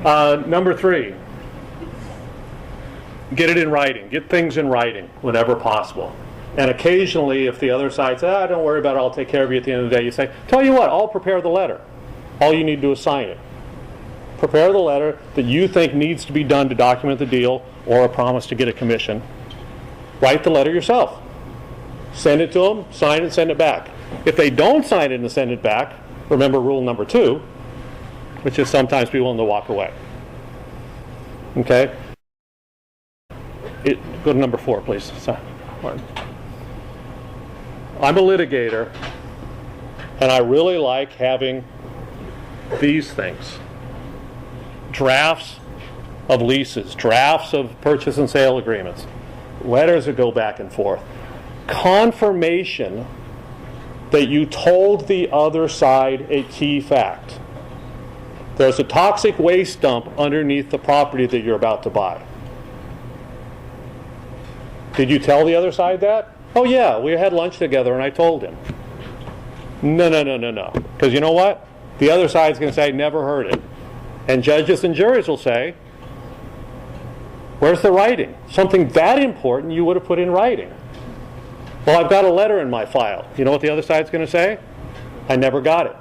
Number 3, get it in writing. Get things in writing whenever possible. And occasionally, if the other side says, don't worry about it, I'll take care of you at the end of the day, you say, tell you what, I'll prepare the letter. All you need to do is sign it. Prepare the letter that you think needs to be done to document the deal or a promise to get a commission. Write the letter yourself. Send it to them, sign it, send it back. If they don't sign it and send it back, remember rule number 2, which is sometimes be willing to walk away. Okay? Go to number 4, please. Sorry. I'm a litigator, and I really like having these things. Drafts of leases, drafts of purchase and sale agreements, letters that go back and forth. Confirmation that you told the other side a key fact. There's a toxic waste dump underneath the property that you're about to buy. Did you tell the other side that? Oh yeah, we had lunch together and I told him. No. Because you know what? The other side's going to say, never heard it. And judges and juries will say, where's the writing? Something that important you would have put in writing. Well, I've got a letter in my file. You know what the other side's going to say? I never got it.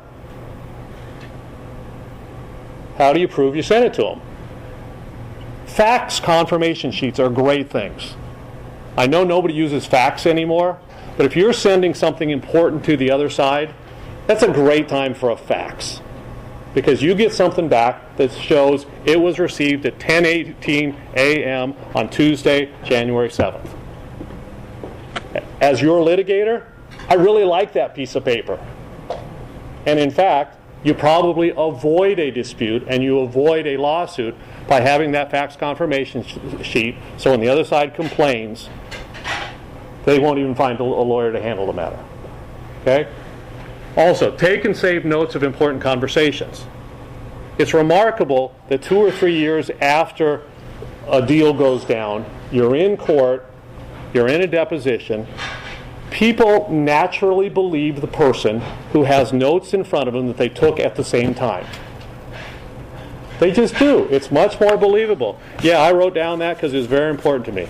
How do you prove you sent it to them? Fax confirmation sheets are great things. I know nobody uses fax anymore, but if you're sending something important to the other side, that's a great time for a fax. Because you get something back that shows it was received at 10:18 a.m. on Tuesday, January 7th. As your litigator, I really like that piece of paper. And in fact, you probably avoid a dispute and you avoid a lawsuit by having that fax confirmation sheet, so when the other side complains, they won't even find a lawyer to handle the matter. Okay? Also, take and save notes of important conversations. It's remarkable that 2 or 3 years after a deal goes down, you're in court, you're in a deposition, people naturally believe the person who has notes in front of them that they took at the same time. They just do. It's much more believable. Yeah, I wrote down that because it was very important to me.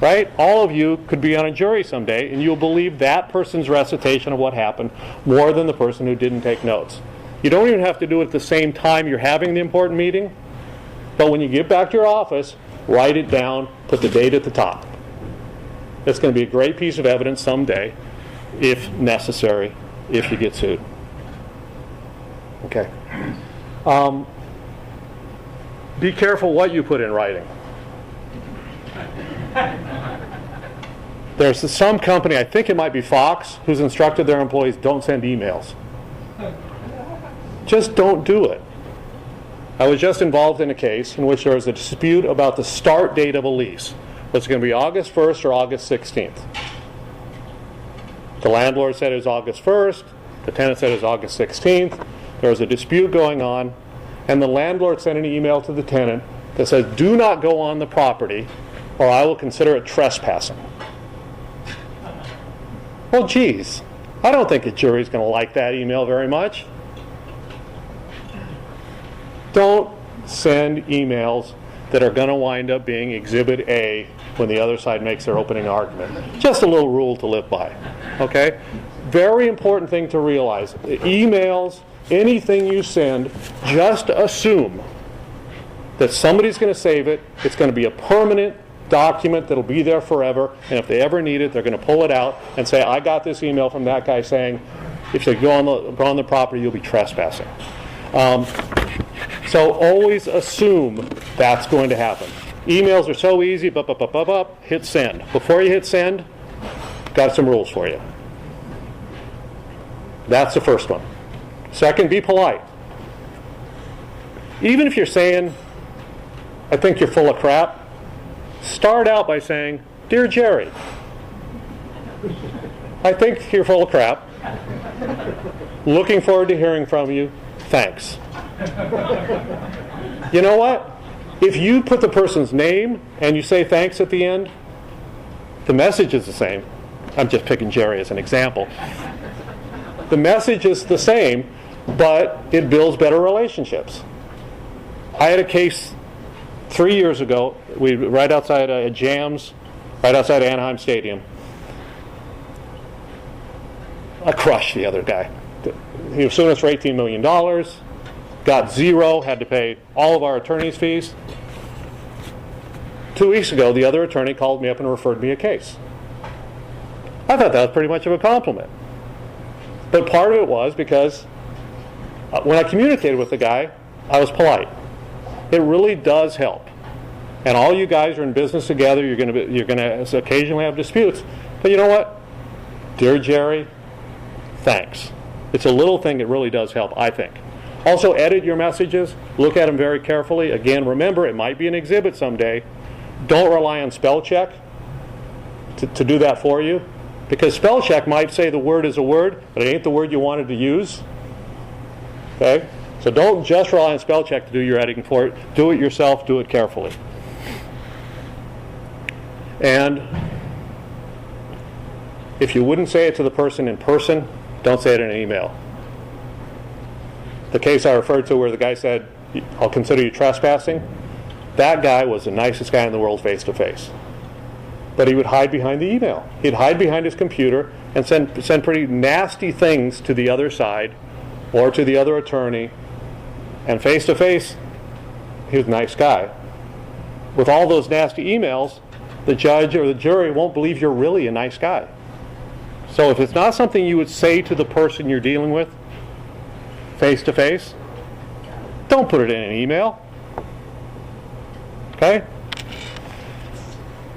Right? All of you could be on a jury someday and you'll believe that person's recitation of what happened more than the person who didn't take notes. You don't even have to do it at the same time you're having the important meeting, but when you get back to your office, write it down, put the date at the top. It's going to be a great piece of evidence someday, if necessary, if you get sued. Okay. Be careful what you put in writing. There's some company, I think it might be Fox, who's instructed their employees don't send emails. Just don't do it. I was just involved in a case in which there was a dispute about the start date of a lease. Was it going to be August 1st or August 16th? The landlord said it was August 1st. The tenant said it was August 16th. There was a dispute going on, and the landlord sent an email to the tenant that says, do not go on the property or I will consider it trespassing. Well, geez, I don't think a jury's going to like that email very much. Don't send emails that are going to wind up being Exhibit A when the other side makes their opening argument. Just a little rule to live by. Okay? Very important thing to realize. Emails, anything you send, just assume that somebody's going to save it. It's going to be a permanent document that'll be there forever, and if they ever need it, they're going to pull it out and say, I got this email from that guy saying, if you go on the property, you'll be trespassing. So always assume that's going to happen. Emails are so easy, hit send. Before you hit send, got some rules for you. That's the first one. Second, be polite. Even if you're saying, I think you're full of crap, start out by saying, Dear Jerry, I think you're full of crap. Looking forward to hearing from you. Thanks. You know what? If you put the person's name and you say thanks at the end, the message is the same. I'm just picking Jerry as an example. The message is the same, but it builds better relationships. I had a case 3 years ago, right outside Jams, right outside Anaheim Stadium. I crushed the other guy. He was suing us for $18 million, got zero, had to pay all of our attorney's fees. 2 weeks ago, the other attorney called me up and referred me a case. I thought that was pretty much of a compliment. But part of it was because when I communicated with the guy, I was polite. It really does help. And all you guys are in business together. You're going to occasionally have disputes. But you know what? Dear Jerry, thanks. It's a little thing that really does help, I think. Also, edit your messages. Look at them very carefully. Again, remember, it might be an exhibit someday. Don't rely on spell check to do that for you. Because spell check might say the word is a word, but it ain't the word you wanted to use. Okay? So don't just rely on spell check to do your editing for it. Do it yourself. Do it carefully. And if you wouldn't say it to the person in person, don't say it in an email. The case I referred to where the guy said, I'll consider you trespassing, that guy was the nicest guy in the world face to face. But he would hide behind the email. He'd hide behind his computer and send pretty nasty things to the other side or to the other attorney. And face to face, he was a nice guy. With all those nasty emails, the judge or the jury won't believe you're really a nice guy. So if it's not something you would say to the person you're dealing with, face to face, don't put it in an email. Okay?